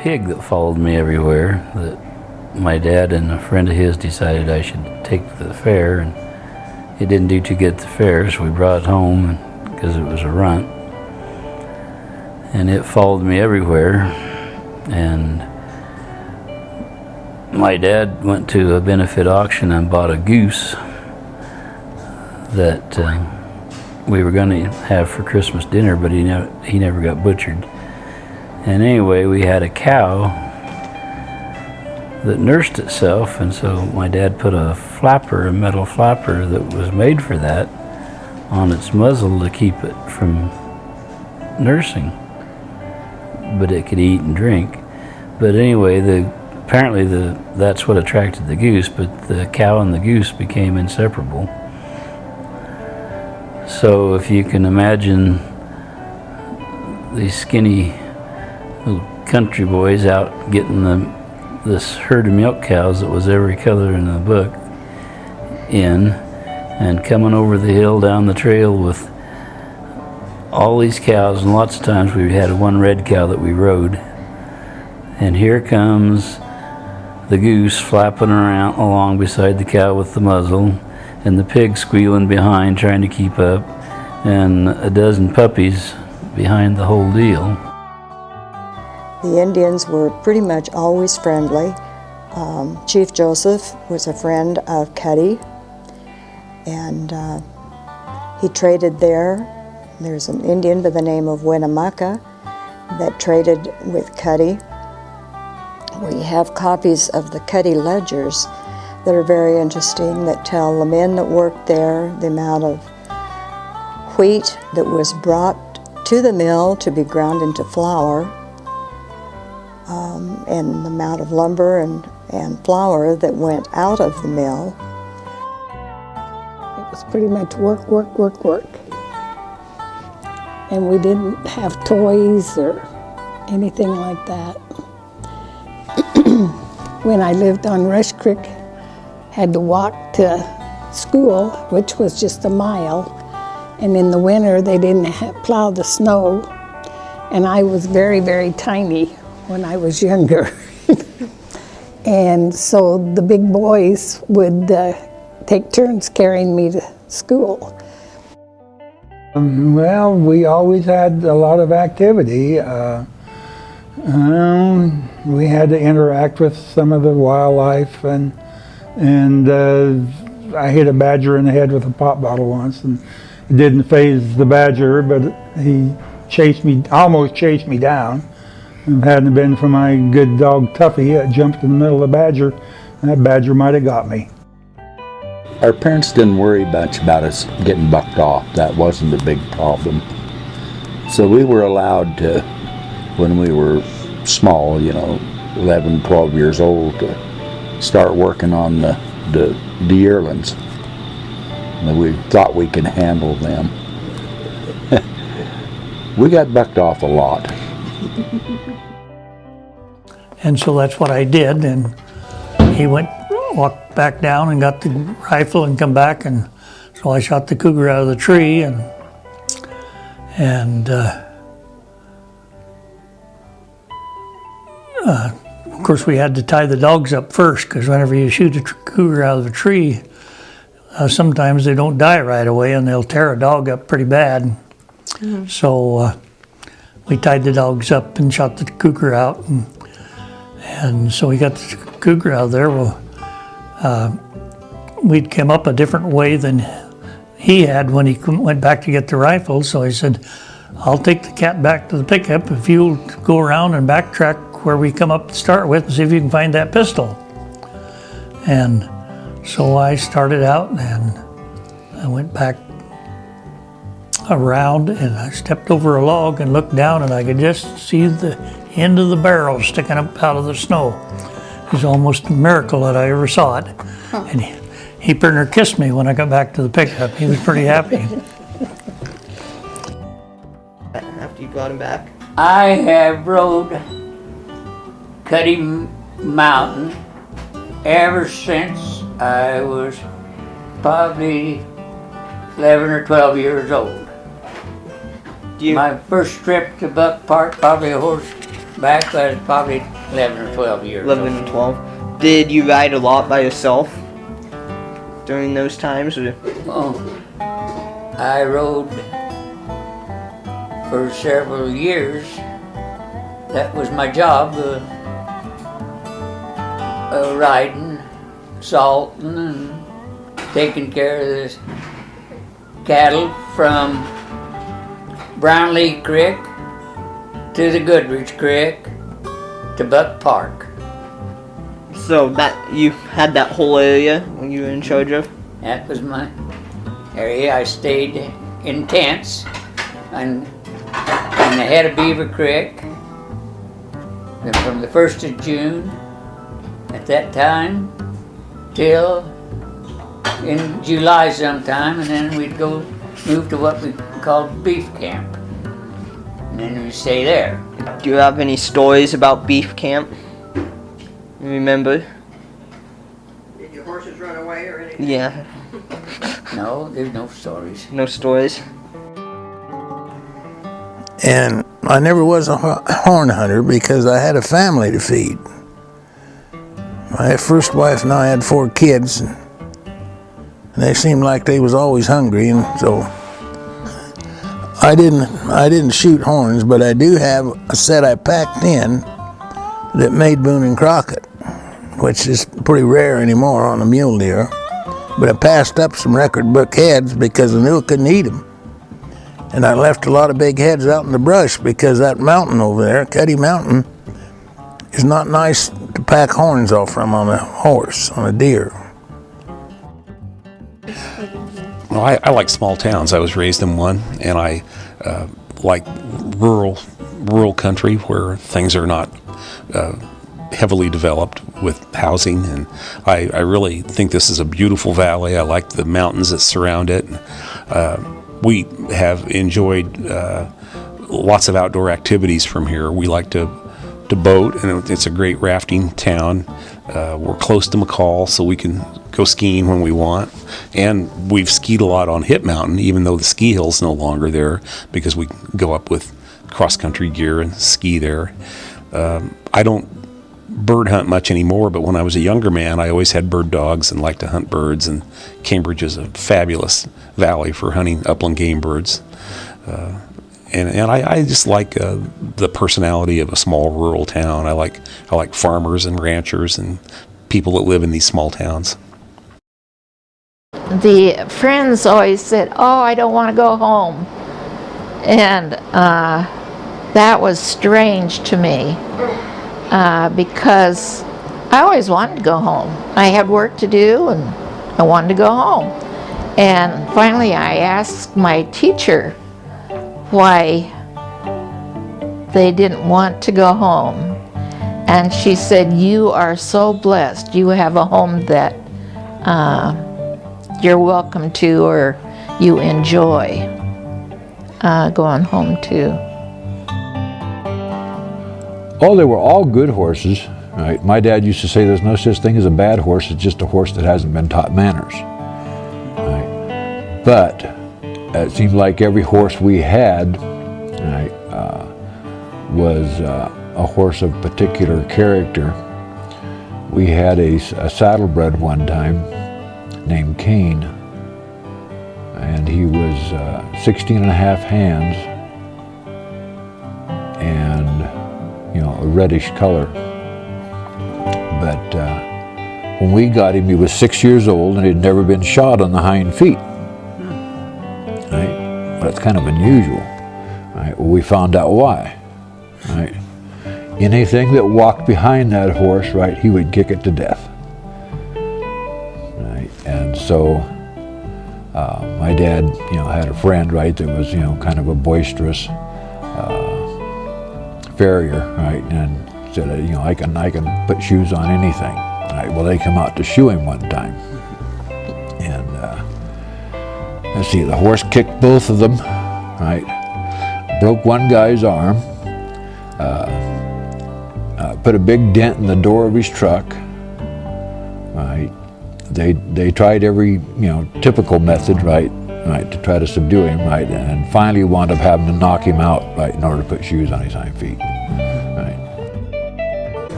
pig that followed me everywhere that my dad and a friend of his decided I should take to the fair, and it didn't do too good at the fair, so we brought it home because it was a runt. And it followed me everywhere, and my dad went to a benefit auction and bought a goose that we were going to have for Christmas dinner, but he never got butchered. And anyway, we had a cow that nursed itself, and so my dad put a metal flapper that was made for that on its muzzle to keep it from nursing, but it could eat and drink. But anyway, apparently that's what attracted the goose, but the cow and the goose became inseparable. So if you can imagine these skinny little country boys out getting this herd of milk cows that was every color in the book and coming over the hill down the trail with all these cows, and lots of times we had one red cow that we rode, and here comes the goose flapping around along beside the cow with the muzzle, and the pig squealing behind trying to keep up, and a dozen puppies behind the whole deal. The Indians were pretty much always friendly. Chief Joseph was a friend of Cuddy, and he traded there. There's an Indian by the name of Winnemucca that traded with Cuddy. We have copies of the Cuddy ledgers that are very interesting, that tell the men that worked there the amount of wheat that was brought to the mill to be ground into flour, and the amount of lumber and flour that went out of the mill. It was pretty much work, work, work, work. And we didn't have toys or anything like that. When I lived on Rush Creek, had to walk to school, which was just a mile. And in the winter, they didn't plow the snow. And I was very, very tiny when I was younger. And so the big boys would take turns carrying me to school. Well, we always had a lot of activity. We had to interact with some of the wildlife, and I hit a badger in the head with a pop bottle once, and it didn't faze the badger, but he almost chased me down. If it hadn't been for my good dog Tuffy, I jumped in the middle of the badger, and that badger might have got me. Our parents didn't worry much about us getting bucked off. That wasn't a big problem. So we were allowed to, when we were small, 11, 12 years old, to start working on the yearlings. And we thought we could handle them. We got bucked off a lot. And so that's what I did, and he walked back down and got the rifle and come back, and so I shot the cougar out of the tree, and of course we had to tie the dogs up first, because whenever you shoot a cougar out of a tree, sometimes they don't die right away and they'll tear a dog up pretty bad. Mm-hmm. So we tied the dogs up and shot the cougar out, and so we got the cougar out of there. Well, we'd come up a different way than he had when he went back to get the rifle, so I said, I'll take the cat back to the pickup if you'll go around and backtrack where we come up to start with and see if you can find that pistol. And so I started out, and I went back around, and I stepped over a log and looked down, and I could just see the end of the barrel sticking up out of the snow. It was almost a miracle that I ever saw it. Huh. And he pretty near kissed me when I got back to the pickup. He was pretty happy. After you got him back? I have rode Cuddy Mountain ever since I was probably 11 or 12 years old. My first trip to Buck Park, probably a horse Back I was probably 11 or 12 years 11 old. and 12. Did you ride a lot by yourself during those times? Or? Oh, I rode for several years. That was my job, riding, salting, and taking care of the cattle from Brownlee Creek to the Goodrich Creek to Buck Park. So that you had that whole area when you were in charge of? That was my area. I stayed in tents on the head of Beaver Creek. And from the 1st of June at that time till in July sometime, and then we'd go move to what we called beef camp. And then we'd stay there. Do you have any stories about beef camp? You remember? Did your horses run away or anything? Yeah, No, there's no stories. no stories. And I never was a horn hunter because I had a family to feed. My first wife and I had 4 kids, and they seemed like they was always hungry, and so I didn't shoot horns, but I do have a set I packed in that made Boone and Crockett, which is pretty rare anymore on a mule deer. But I passed up some record book heads because I knew I couldn't eat them. And I left a lot of big heads out in the brush because that mountain over there, Cuddy Mountain, is not nice to pack horns off from on a horse, on a deer. Well, I like small towns. I was raised in one, and I like rural country where things are not heavily developed with housing, and I really think this is a beautiful valley. I like the mountains that surround it. We have enjoyed lots of outdoor activities from here. We like to boat, and it's a great rafting town. We're close to McCall, so we can go skiing when we want. And we've skied a lot on Hip Mountain, even though the ski hill's no longer there, because we go up with cross-country gear and ski there. I don't bird hunt much anymore, but when I was a younger man, I always had bird dogs and liked to hunt birds, and Cambridge is a fabulous valley for hunting upland game birds. And I just like the personality of a small rural town. I like farmers and ranchers and people that live in these small towns. The friends always said, "Oh, I don't want to go home," and that was strange to me because I always wanted to go home. I had work to do, and I wanted to go home. And finally, I asked my teacher why they didn't want to go home. And she said, "You are so blessed. You have a home that you're welcome to, or you enjoy going home to." Oh, they were all good horses. Right? My dad used to say there's no such thing as a bad horse, it's just a horse that hasn't been taught manners. Right? But it seemed like every horse we had was a horse of particular character. We had a saddlebred one time named Kane, and he was 16 and a half hands and a reddish color. But when we got him, he was 6 years old and he'd never been shod on the hind feet. Right? Well, that's kind of unusual. Right? Well, we found out why. Right? Anything that walked behind that horse, right, he would kick it to death. Right? And so my dad, had a friend, right, that was, kind of a boisterous farrier, right, and said, I can put shoes on anything. Right? Well, they come out to shoe him one time, and let's see, the horse kicked both of them, right, broke one guy's arm, put a big dent in the door of his truck. Right, they tried every typical method, right, to try to subdue him, right, and finally wound up having to knock him out, right, in order to put shoes on his hind feet. Right.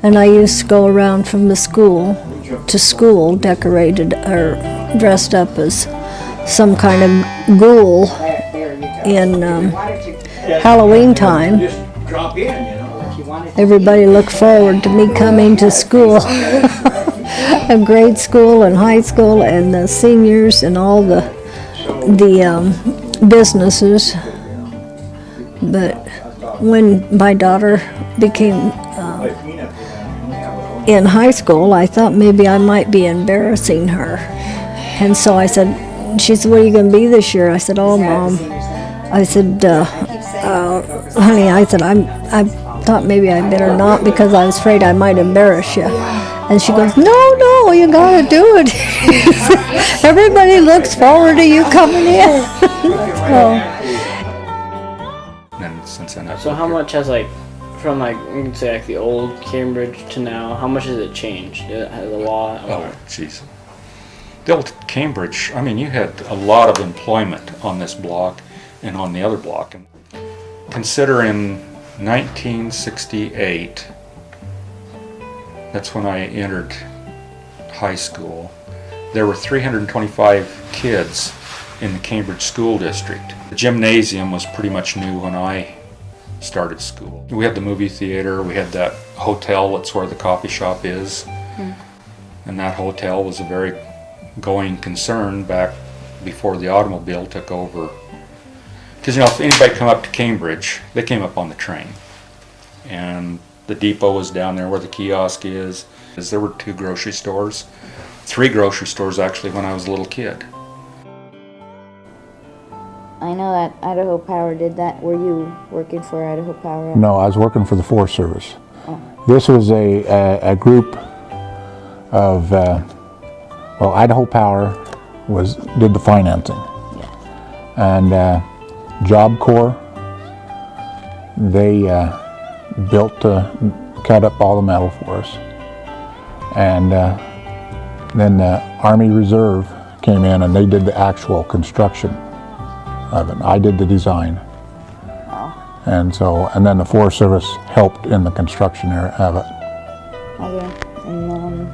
And I used to go around from the school to school decorated or dressed up as some kind of ghoul in Halloween time. Everybody looked forward to me coming to school. Grade school and high school and the seniors and all the businesses. But when my daughter became in high school, I thought maybe I might be embarrassing her. And so I said, she said, what are you going to be this year? I said, oh, Mom. I said, honey, I said, I thought maybe I better not because I was afraid I might embarrass you. And she goes, no, you got to do it. Everybody looks forward to you coming in. So how much has from you can say the old Cambridge to now, how much has it changed? Has a lot? Oh, jeez. The old Cambridge, I mean, you had a lot of employment on this block and on the other block. And consider in 1968, that's when I entered high school, there were 325 kids in the Cambridge School District. The gymnasium was pretty much new when I started school. We had the movie theater, we had that hotel, that's where the coffee shop is. And that hotel was a very going concern back before the automobile took over. Because if anybody come up to Cambridge, they came up on the train. And the depot was down there where the kiosk is. There were 2 grocery stores, 3 grocery stores actually when I was a little kid. I know that Idaho Power did that. Were you working for Idaho Power? No, I was working for the Forest Service. Oh. This was a group of, Idaho Power did the financing. Yeah. And Job Corps, they cut up all the metal for us. And then the Army Reserve came in and they did the actual construction of it. I did the design. Oh. And then the Forest Service helped in the construction of it. Okay. And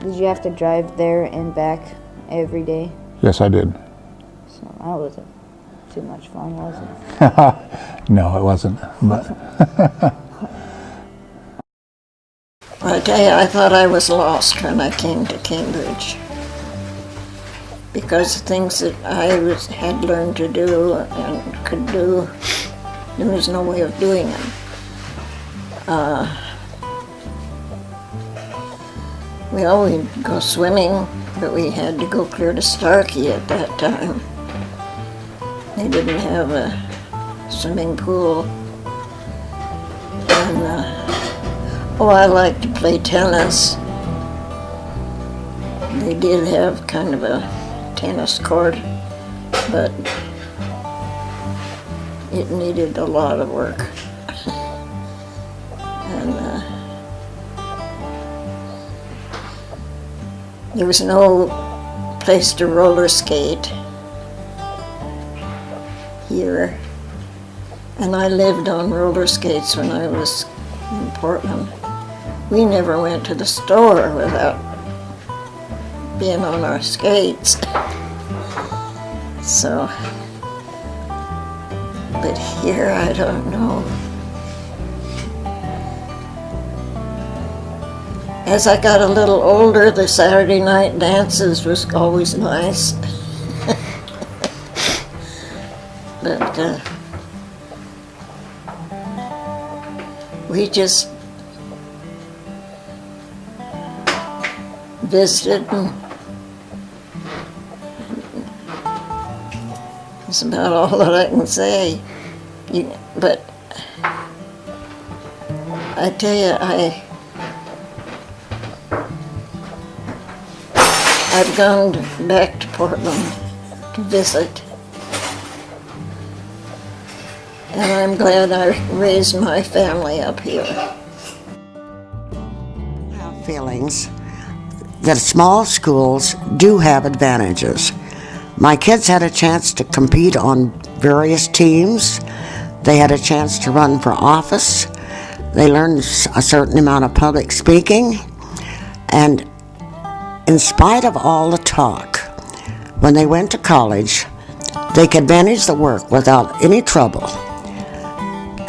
did you have to drive there and back every day? Yes, I did. So that wasn't too much fun, was it? No, it wasn't. But I tell you, I thought I was lost when I came to Cambridge, because the things that I had learned to do and could do, there was no way of doing them. We'd go swimming, but we had to go clear to Starkey at that time. They didn't have a swimming pool. And I liked to play tennis. They did have kind of a tennis court, but it needed a lot of work. And there was no place to roller skate here. And I lived on roller skates when I was in Portland. We never went to the store without being on our skates. So, but here I don't know. As I got a little older, the Saturday night dances was always nice. But we just visited, and that's about all that I can say. But I tell you, I've gone back to Portland to visit, and I'm glad I raised my family up here. I have feelings that small schools do have advantages. My kids had a chance to compete on various teams. They had a chance to run for office. They learned a certain amount of public speaking, and in spite of all the talk, when they went to college, they could manage the work without any trouble.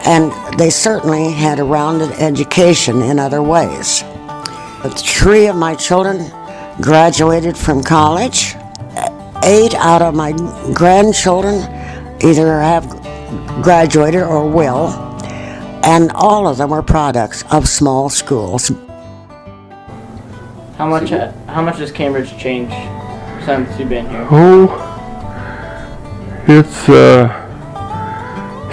And they certainly had a rounded education in other ways. 3 of my children graduated from college. 8 out of my grandchildren either have graduated or will, and all of them were products of small schools. How much has Cambridge changed since you've been here? Oh, it's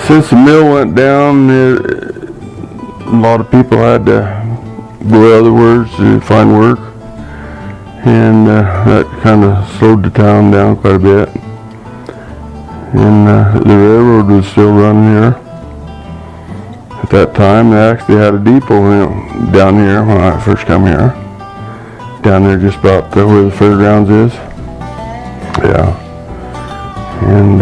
since the mill went down, a lot of people had to go otherwhere to find work, and that kind of slowed the town down quite a bit. And the railroad was still running here. At that time, they actually had a depot down here when I first come here. Down there just about where the fairgrounds is. Yeah. And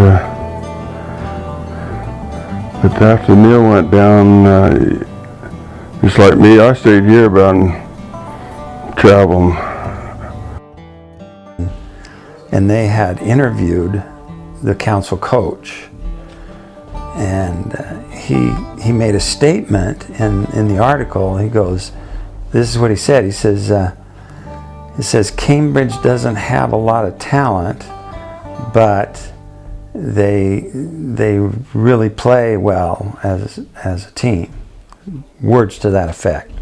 but after the mill went down, just like me, I stayed here about traveling. And they had interviewed the council coach, and he made a statement in the article. He goes, this is what he said. He says Cambridge doesn't have a lot of talent, but they really play well as a team. Words to that effect.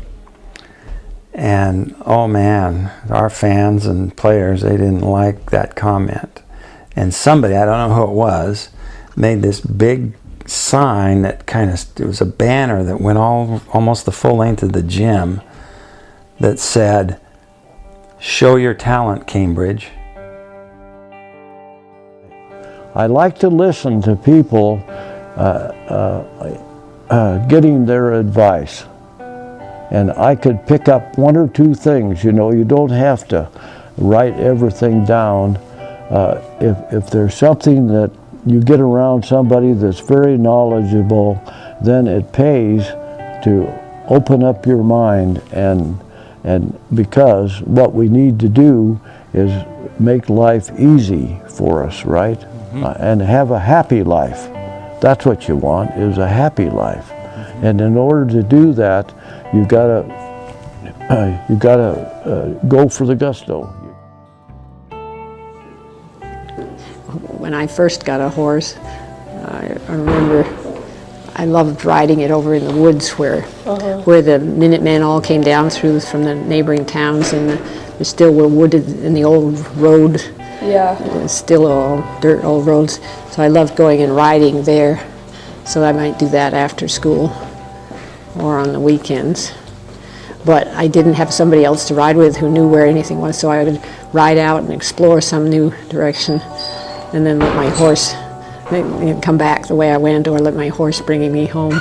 And oh man, our fans and players, they didn't like that comment. And somebody, I don't know who it was, made this big sign that it was a banner that went almost the full length of the gym that said, "Show your talent, Cambridge." I like to listen to people getting their advice. And I could pick up 1 or 2 things, you know. You don't have to write everything down. If there's something that you get around somebody that's very knowledgeable, then it pays to open up your mind, and because what we need to do is make life easy for us, right? And have a happy life. That's what you want, is a happy life. And in order to do that, you gotta go for the gusto. When I first got a horse, I remember I loved riding it over in the woods where the Minutemen all came down through from the neighboring towns, and there still were wooded in the old road. Yeah. Still all dirt old roads. So I loved going and riding there. So I might do that after school or on the weekends. But I didn't have somebody else to ride with who knew where anything was, so I would ride out and explore some new direction, and then let my horse come back the way I went, or let my horse bringing me home.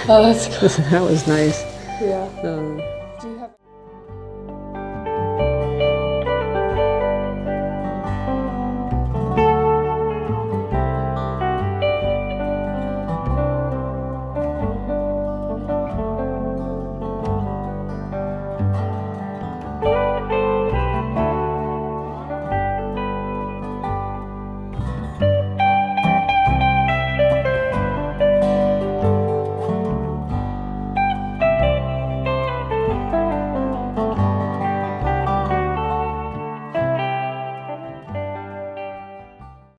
Oh, that's cool. That was nice. Yeah.